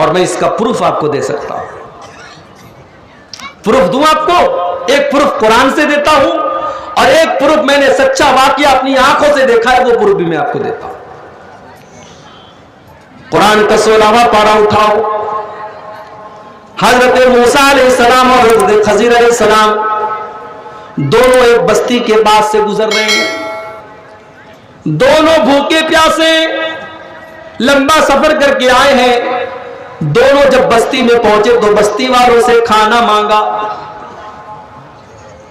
और मैं इसका प्रूफ आपको दे सकता हूं। प्रूफ दूं आपको? एक प्रूफ कुरान से देता हूं और एक प्रूफ मैंने सच्चा वाकया अपनी आंखों से देखा है, वो प्रूफ भी मैं आपको देता हूं। कुरान का 16वां पारा उठाओ। हजरत मूसा अलैहिस्सलाम और हजरत खजीर अलैहिस्सलाम दोनों एक बस्ती के पास से गुजर रहे हैं। दोनों भूखे प्यासे लंबा सफर करके आए हैं। दोनों जब बस्ती में पहुंचे तो बस्ती वालों से खाना मांगा।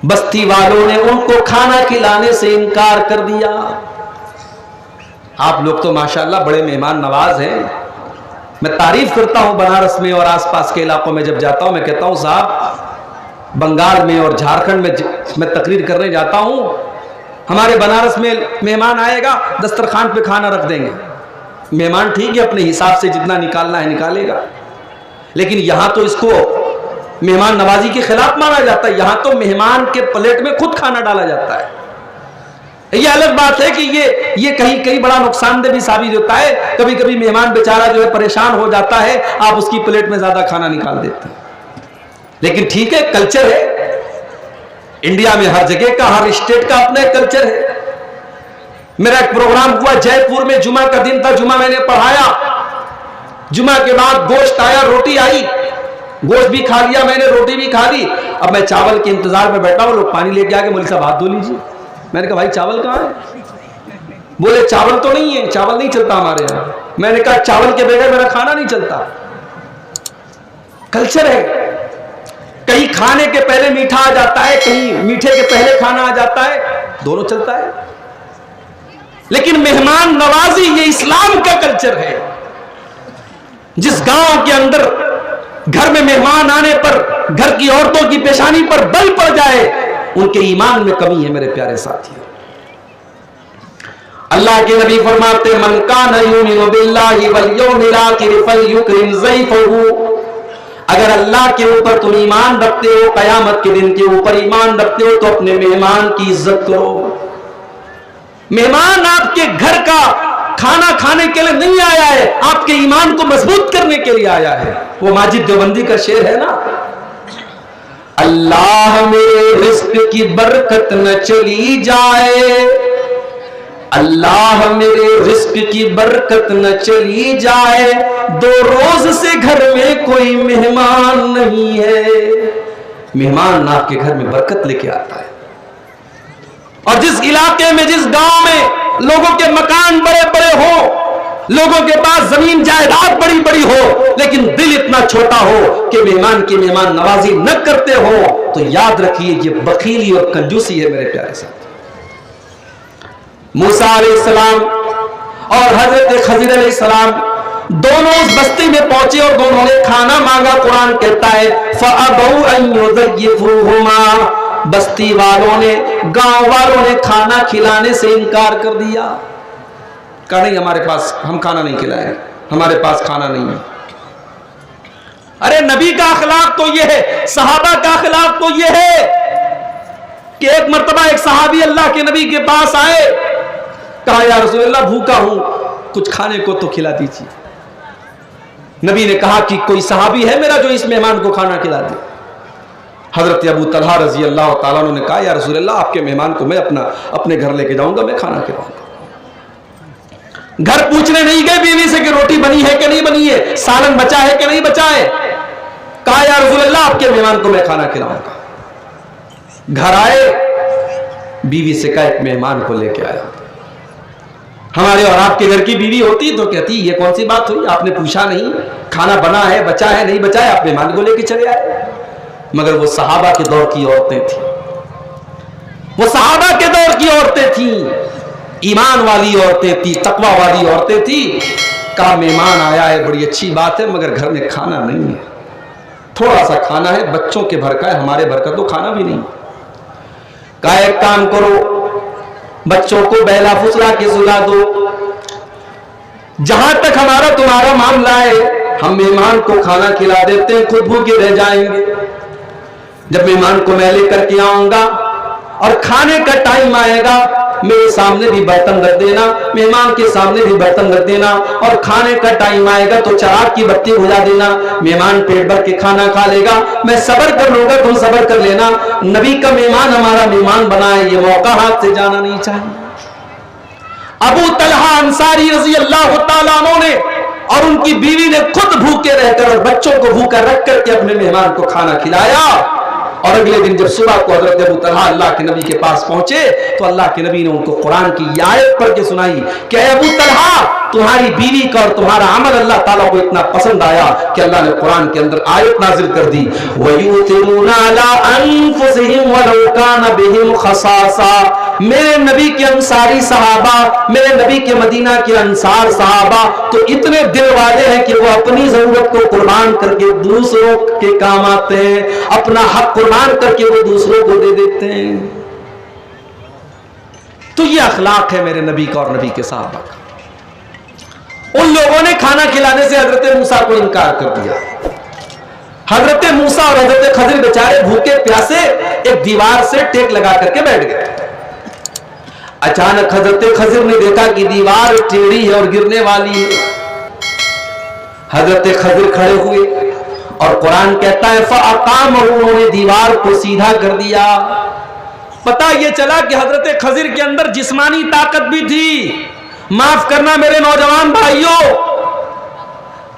बस्ती वालों ने उनको खाना खिलाने से इनकार कर दिया। आप लोग तो माशाल्लाह बड़े मेहमान नवाज हैं। मैं तारीफ करता हूं बनारस में और आसपास के इलाकों में जब जाता हूं, मैं कहता हूं साहब बंगाल में और झारखंड में मैं तकरीर करने जाता हूं, हमारे बनारस में मेहमान आएगा दस्तरखान पे खाना रख देंगे। मेहमान ठीक है, अपने हिसाब से जितना निकालना है निकालेगा, लेकिन यहां तो इसको मेहमान नवाजी के खिलाफ माना जाता है। यहां तो मेहमान के प्लेट में खुद खाना डाला जाता है। यह अलग बात है कि ये कहीं कहीं बड़ा नुकसानदेह भी साबित होता है। कभी कभी मेहमान बेचारा जो है परेशान हो जाता है, आप उसकी प्लेट में ज्यादा खाना निकाल देते हैं, लेकिन ठीक है, कल्चर है। इंडिया में हर जगह का, हर स्टेट का अपना एक कल्चर है। मेरा एक प्रोग्राम हुआ जयपुर में, जुमा का दिन था, जुमा मैंने पढ़ाया। जुमा के बाद गोश्त आया, रोटी आई, गोश्त भी खा लिया मैंने, रोटी भी खा ली। अब मैं चावल के इंतजार में बैठा हूं, लोग पानी लेके आके मौलवी साहब हाथ धो लीजिए। मैंने कहा भाई चावल कहां है? बोले चावल तो नहीं है, चावल नहीं चलता हमारे यहाँ। मैंने कहा चावल के बगैर मेरा खाना नहीं चलता। कल्चर है, कहीं खाने के पहले मीठा आ जाता है, कहीं मीठे के पहले खाना आ जाता है, दोनों चलता है। लेकिन मेहमान नवाजी ये इस्लाम का कल्चर है। जिस गांव के अंदर घर में मेहमान आने पर घर की औरतों की पेशानी पर बल पड़ जाए, उनके ईमान में कमी है मेरे प्यारे साथियों। अल्लाह के नबी फरमाते मन कान युमिनु बिल्लाहि वल यौमिल आखिर फलयुकरिम ज़ैफहु। अगर अल्लाह के ऊपर तुम ईमान रखते हो, कयामत के दिन के ऊपर ईमान रखते हो, तो अपने मेहमान की इज्जत करो। मेहमान आपके घर का खाना खाने के लिए नहीं आया है, आपके ईमान को मजबूत करने के लिए आया है। वो माजिद देवबंदी का शेर है ना, अल्लाह मेरे रिस्क की बरकत न चली जाए, अल्लाह मेरे रिस्क की बरकत न चली जाए, 2 रोज से घर में कोई मेहमान नहीं है। मेहमान आपके घर में बरकत लेके आता है। और जिस इलाके में, जिस गांव में लोगों के मकान बड़े बड़े हो, लोगों के पास जमीन जायदाद बड़ी बड़ी हो, लेकिन दिल इतना छोटा हो कि मेहमान की मेहमान नवाजी न करते हो, तो याद रखिए ये बखीली और कंजूसी है मेरे प्यारे साथ। मूसा अलैहिस्सलाम और हजरत खजीर अलैहिस्सलाम दोनों उस बस्ती में पहुंचे और दोनों ने खाना मांगा। कुरान कहता है फ़अबऊ अन युज़य्यिफ़ूहुमा, बस्ती वालों ने, गांव वालों ने खाना खिलाने से इनकार कर दिया। कहा नहीं हमारे पास, हम खाना नहीं खिलाएंगे, हमारे पास खाना नहीं है। अरे नबी का अखलाक तो ये है, सहाबा का अखलाक तो ये है कि एक मर्तबा एक सहाबी अल्लाह के नबी के पास आए, कहा या रसूलल्लाह भूखा हूं, कुछ खाने को तो खिला दीजिए। नबी ने कहा कि कोई सहाबी है मेरा जो इस मेहमान को खाना खिला दे। हजरत अबू तलहा रजी अल्लाह तआला ने कहा या रसूलल्लाह आपके मेहमान को मैं अपने घर लेके जाऊंगा, मैं खाना खिलाऊंगा। घर पूछने नहीं गए बीवी से कि रोटी बनी है कि नहीं बनी है, सालन बचा है कि नहीं बचा है। कहा या रसूलल्लाह आपके मेहमान को मैं खाना खिलाऊंगा। घर आए, बीवी से कहा एक मेहमान को लेके आया। हमारे और आपके घर की बीवी होती तो कहती ये कौन सी बात हुई, आपने पूछा नहीं, खाना बना है, बचा है, नहीं बचा है, आप मेहमान को लेके चले आए। मगर वो सहाबा के दौर की औरतें थी, वो सहाबा के दौर की औरतें थी, ईमान वाली औरतें थी, तकवा वाली औरतें थी। कहा मेहमान आया है, बड़ी अच्छी बात है, मगर घर में खाना नहीं है, थोड़ा सा खाना है, बच्चों के भर का है, हमारे भर का तो खाना भी नहीं। कहा एक काम करो, बच्चों को बहला फुसला के सुला दो, जहां तक हमारा तुम्हारा मामला है हम मेहमान को खाना खिला देते हैं, खुद भूखे रह जाएंगे। जब मेहमान को मैं लेकर के आऊंगा और खाने का टाइम आएगा, मेरे सामने भी बर्तन रख देना, मेहमान के सामने भी बर्तन रख देना, और खाने का टाइम आएगा तो चिराग की बत्ती बुझा देना, मेहमान पेट भर के खाना खा लेगा, मैं सब्र कर लूंगा, तुम सब्र कर लेना। नबी का मेहमान हमारा मेहमान बना है, ये मौका हाथ से जाना नहीं चाहिए। अबू तलहा अंसारी रजी अल्लाह तआला अन्हु ने और उनकी बीवी ने खुद भूखे रहकर और बच्चों को भूखा रख करके अपने मेहमान को खाना खिलाया। और अगले दिन जब सुबह को हजरत अबू तलहा अल्लाह के नबी के पास पहुंचे तो अल्लाह के नबी ने उनको कुरान की आयत पढ़ के सुनाई कि अबू तलहा, तुम्हारी बीवी का और तुम्हारा अमल अल्लाह ताला को इतना पसंद आया कि अल्लाह ने कुरान के अंदर आयत नाजिल कर दी, वयुतिरूना अला अनफुसिहिम वलौ काना बिहिम खसासा। मेरे नबी के अंसारी सहाबा, मेरे नबी के मदीना के अंसार सहाबा तो इतने दिल वाले हैं कि वो अपनी जरूरत को कुर्बान करके दूसरों के काम आते हैं, अपना हक कुर्बान करके वो दूसरों को दे देते हैं। तो ये अखलाक है मेरे नबी का और नबी के सहाबा का। उन लोगों ने खाना खिलाने से हजरत मूसा को इनकार कर दिया। हजरत मूसा और हजरत खजर बेचारे भूखे प्यासे एक दीवार से टेक लगा करके बैठ गए। अचानक हजरत खजर ने देखा कि दीवार टेढ़ी है और गिरने वाली है। हजरत खजर खड़े हुए और कुरान कहता है फ़अक़ाम, उन्होंने दीवार को सीधा कर दिया। पता यह चला कि हजरत खजर के अंदर जिस्मानी ताकत भी थी। माफ करना मेरे नौजवान भाइयों,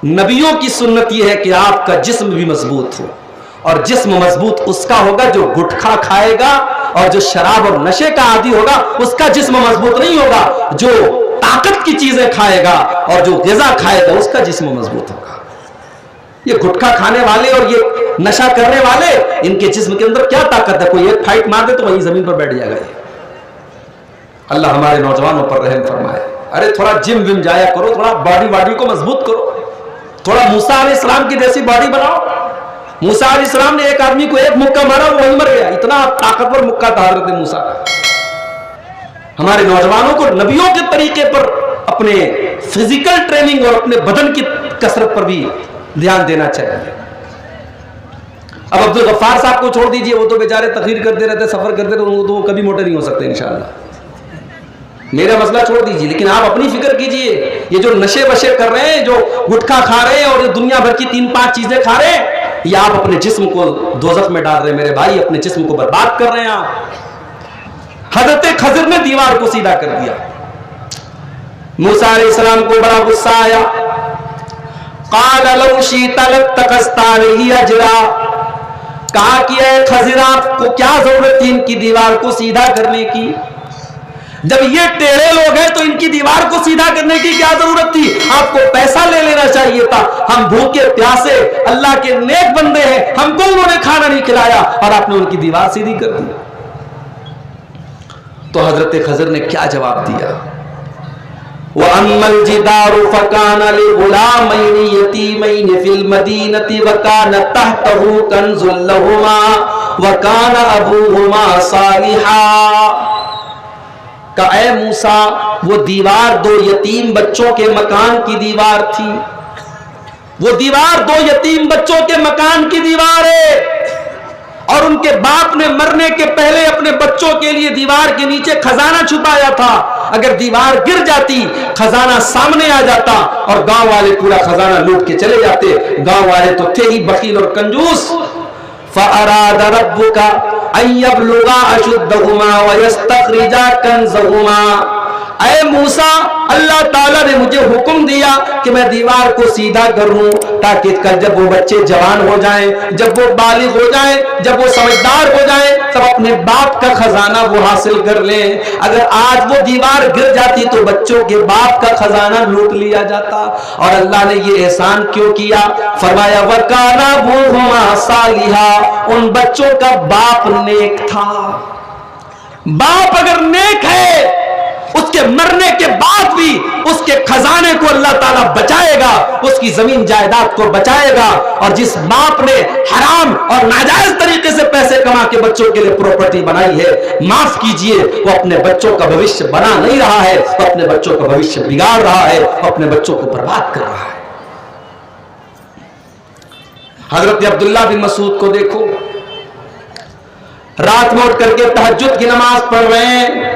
नबियों की सुन्नत यह है कि आपका जिस्म भी मजबूत हो, और जिस्म मजबूत उसका होगा जो गुटखा खाएगा, और जो शराब और नशे का आदी होगा उसका जिस्म मजबूत नहीं होगा। जो ताकत की चीजें खाएगा और जो ग़िज़ा खाएगा उसका जिस्म मजबूत होगा। ये गुटखा खाने वाले और ये नशा करने वाले, इनके जिस्म के अंदर क्या ताकत है? कोई एक फाइट मार दे तो वहीं जमीन पर बैठ जाएगा। अल्लाह हमारे नौजवानों पर रहम फरमाए। अरे थोड़ा जिम विम जाया करो, थोड़ा बॉडी को मजबूत करो, थोड़ा मूसा अलैहिस्सलाम की जैसी बॉडी बनाओ। मूसा अलैहिस्सलाम ने एक आदमी को एक मुक्का मारा, वो वहीं मर गया। इतना ताकतवर मुक्का था हजरत मूसा का। हमारे नौजवानों को नबियों के तरीके पर अपने फिजिकल ट्रेनिंग और अपने बदन की कसरत पर भी ध्यान देना चाहिए। अब अब्दुल गफ्फार साहब को छोड़ दीजिए, वो तो बेचारे तकरीर करते रहते, सफर करते रहते, वो तो कभी मोटे नहीं हो सकते इंशाअल्लाह। मेरा मसला छोड़ दीजिए, लेकिन आप अपनी फिक्र कीजिए। ये जो नशे वशे कर रहे हैं, जो गुटखा खा रहे हैं और दुनिया भर की 3-5 चीजें खा रहे हैं, ये आप अपने जिस्म को दोज़ख में डाल रहे हैं मेरे भाई, अपने जिस्म को बर्बाद कर रहे हैं आप। हजरत खजर ने दीवार को सीधा कर दिया। मूसा अलैहिस्सलाम को बड़ा गुस्सा आया। क़ाल लौ शि'ता लत्तख़ज़्ता अलैहि अजरा, कहा कि ऐ खजर, आपको क्या जरूरत थी इनकी दीवार को सीधा करने की? जब ये टेढ़े लोग हैं तो इनकी दीवार को सीधा करने की क्या जरूरत थी? आपको पैसा ले लेना चाहिए था। हम भूखे प्यासे अल्लाह के नेक बंदे हैं, हमको उन्होंने खाना नहीं खिलाया और आपने उनकी दीवार सीधी कर दी। तो हजरत खजर ने क्या जवाब दिया? वअम्मल जिदारु फकाना लिगुलामैनि यतीमैनि फिल मदीनति वकान तहतहु कंजुल लहुमा वकान अबूहुमा सालिहा। का ऐ मूसा, वो दीवार 2 यतीम बच्चों के मकान की दीवार थी। वो दीवार 2 यतीम बच्चों के मकान की दीवार है, और उनके बाप ने मरने के पहले अपने बच्चों के लिए दीवार के नीचे खजाना छुपाया था। अगर दीवार गिर जाती, खजाना सामने आ जाता और गांव वाले पूरा खजाना लूट के चले जाते। गांव वाले तो थे ही बखील और कंजूस। फ़अराद रब्बुका अन यब्लुगा अशुद्धहुमा व यस्तखरिजा कंज़हुमा। ऐ मूसा, अल्लाह ताला ने मुझे हुक्म दिया कि मैं दीवार को सीधा करूं, ताकि कल जब वो बच्चे जवान हो जाएं, जब वो बालिग हो जाएं, जब वो समझदार हो जाएं, तब अपने बाप का खजाना वो हासिल कर लें। अगर आज वो दीवार गिर जाती तो बच्चों के बाप का खजाना लूट लिया जाता। और अल्लाह ने ये एहसान क्यों किया? फरमाया वकाना अबूहुमा सालिहा, उन बच्चों का बाप नेक था। बाप अगर नेक है, उसके मरने के बाद भी उसके खजाने को अल्लाह ताला बचाएगा, उसकी जमीन जायदाद को बचाएगा। और जिस बाप ने हराम और नाजायज तरीके से पैसे कमा के बच्चों के लिए प्रॉपर्टी बनाई है, माफ कीजिए, वो अपने बच्चों का भविष्य बना नहीं रहा है, वो अपने बच्चों का भविष्य बिगाड़ रहा है, वो अपने बच्चों को बर्बाद कर रहा है। हजरत अब्दुल्लाह बिन मसूद को देखो, रात में उठ करके तहज्जुद की नमाज पढ़ रहे हैं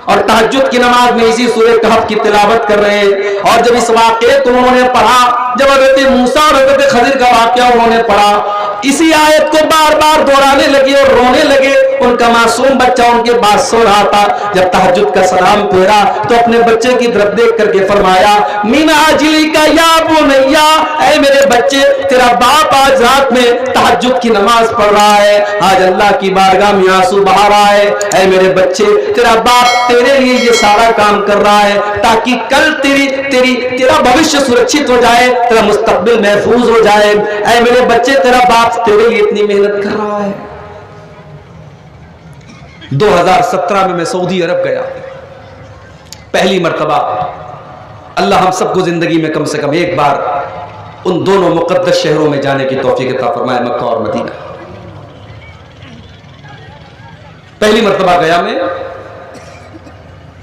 और तहज्जुद की नमाज में इसी सूरह कहफ की तिलावत कर रहे हैं। और जब इस वाक़े को उन्होंने पढ़ा, जब हज़रत मूसा और हज़रत खज़िर का वाक़या उन्होंने पढ़ा, इसी आयत को बार बार दोहराने लगे और रोने लगे। उनका मासूम बच्चा उनके पास सो रहा था। जब तहज्जुद का सलाम फेरा तो अपने बच्चे की तरफ देख करके फरमाया, मीना आजिली का या बुनैया, ऐ मेरे बच्चे, तेरा बाप आज रात में तहज्जुद की नमाज पढ़ रहा है, आज अल्लाह की बारगाह में आंसू बहा रहा है। ऐ मेरे बच्चे, तेरा बाप तेरे लिए ये सारा काम कर रहा है ताकि कल तेरा भविष्य सुरक्षित हो जाए, तेरा मुस्तकबिल महफूज हो जाए। ऐ मेरे बच्चे, तेरा बाप तेरे लिए इतनी मेहनत कर रहा है। 2017 में मैं सऊदी अरब गया, पहली मर्तबा। अल्लाह हम सबको जिंदगी में कम से कम एक बार उन दोनों मुकद्दस शहरों में जाने की तौफीक अता फरमाए, मक्का और मदीना। पहली मर्तबा गया मैं,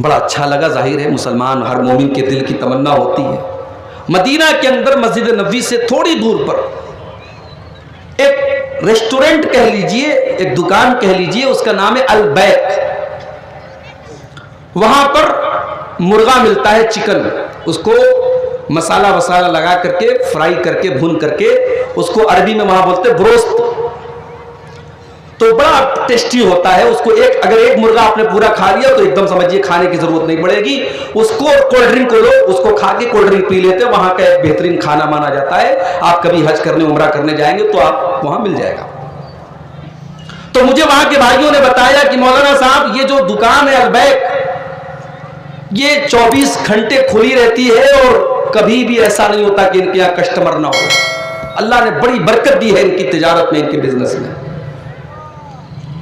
बड़ा अच्छा लगा। जाहिर है मुसलमान हर मोमिन के दिल की तमन्ना होती है। मदीना के अंदर मस्जिद नबवी से थोड़ी दूर पर एक रेस्टोरेंट कह लीजिए, एक दुकान कह लीजिए, उसका नाम है अल-बैक। वहां पर मुर्गा मिलता है, चिकन, उसको मसाला वसाला लगा करके फ्राई करके भून करके उसको अरबी में वहां बोलते हैं ब्रोस्त। तो बड़ा टेस्टी होता है। उसको अगर एक मुर्गा आपने पूरा खा लिया तो एकदम समझिए खाने की जरूरत नहीं पड़ेगी। उसको कोल्ड ड्रिंक को लो, उसको खा के कोल्ड ड्रिंक पी लेते हैं। वहां का एक बेहतरीन खाना माना जाता है। आप कभी हज करने उम्रा करने जाएंगे तो आप वहां मिल जाएगा। तो मुझे वहां के भाइयों ने बताया कि मौलाना साहब, ये जो दुकान है अल-बैक, ये 24 घंटे खुली रहती है और कभी भी ऐसा नहीं होता कि इनके यहां कस्टमर ना हो। अल्लाह ने बड़ी बरकत दी है इनकी तिजारत में, इनके बिजनेस में।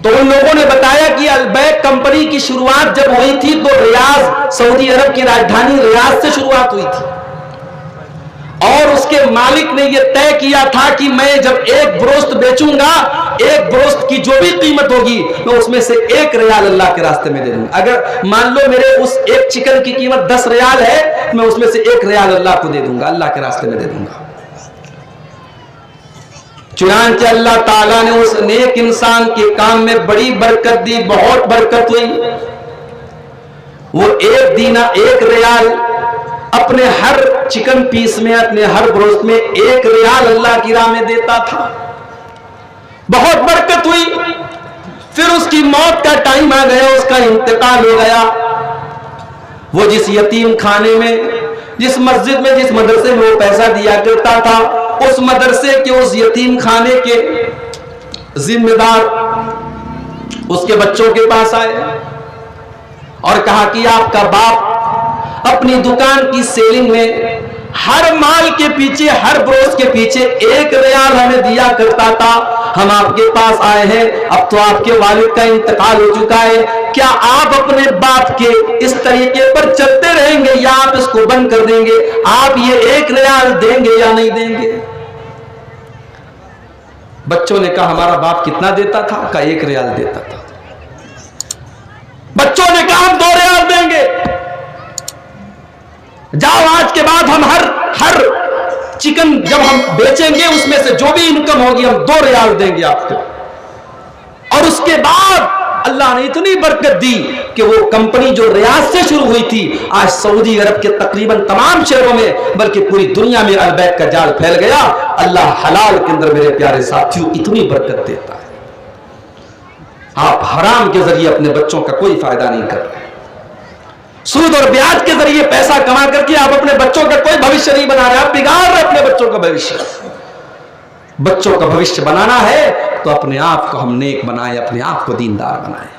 तो उन लोगों ने बताया कि अल-बैक कंपनी की शुरुआत जब हुई थी तो रियाज, सऊदी अरब की राजधानी रियाज से शुरुआत हुई थी। और उसके मालिक ने यह तय किया था कि मैं जब एक ब्रोस्त बेचूंगा, एक ब्रोस्त की जो भी कीमत होगी मैं उसमें से 1 रियाल अल्लाह के रास्ते में दे दूंगा। अगर मान लो मेरे उस एक चिकन की कीमत 10 रियाल है, मैं उसमें से 1 रियाल अल्लाह को दे दूंगा, अल्लाह के रास्ते में दे दूंगा। चुनांचे अल्लाह ताला ने उस नेक इंसान के काम में बड़ी बरकत दी, बहुत बरकत हुई। वो 1 दीना 1 रियाल अपने हर चिकन पीस में, अपने हर ब्रोस्ट में 1 रियाल अल्लाह की राह में देता था। बहुत बरकत हुई। फिर उसकी मौत का टाइम आ गया, उसका इंतकाल हो गया। वो जिस यतीम खाने में, जिस मस्जिद में, जिस मदरसे में वो पैसा दिया करता था, उस मदरसे के, उस यतीम खाने के जिम्मेदार उसके बच्चों के पास आए और कहा कि आपका बाप अपनी दुकान की सेलिंग में हर माल के पीछे, हर ब्रोस के पीछे 1 रियाल हमें दिया करता था। हम आपके पास आए हैं, अब तो आपके वालिद का इंतकाल हो चुका है, क्या आप अपने बाप के इस तरीके पर चलते रहेंगे या आप इसको बंद कर देंगे? आप ये 1 रियाल देंगे या नहीं देंगे? बच्चों ने कहा हमारा बाप कितना देता था? कहा 1 रियाल देता था। बच्चों ने कहा हम 2 रियाल देंगे। जाओ, आज के बाद हम हर चिकन जब हम बेचेंगे उसमें से जो भी इनकम होगी हम 2 रियाल देंगे आपको। और उसके बाद अल्लाह ने इतनी बरकत दी कि वो कंपनी जो रियाद से शुरू हुई थी, आज सऊदी अरब के तकरीबन तमाम शहरों में, बल्कि पूरी दुनिया में अल-बैक का जाल फैल गया। अल्लाह हलाल के अंदर मेरे प्यारे साथियों इतनी बरकत देता है। आप हराम के जरिए अपने बच्चों का कोई फायदा नहीं कर रहे। सूद और ब्याज के जरिए पैसा कमा करके आप अपने बच्चों का कोई भविष्य नहीं बना रहे, आप बिगाड़ रहे अपने बच्चों का भविष्य। बच्चों का भविष्य बनाना है तो अपने आप को हम नेक बनाएं, अपने आप को दीनदार बनाएं।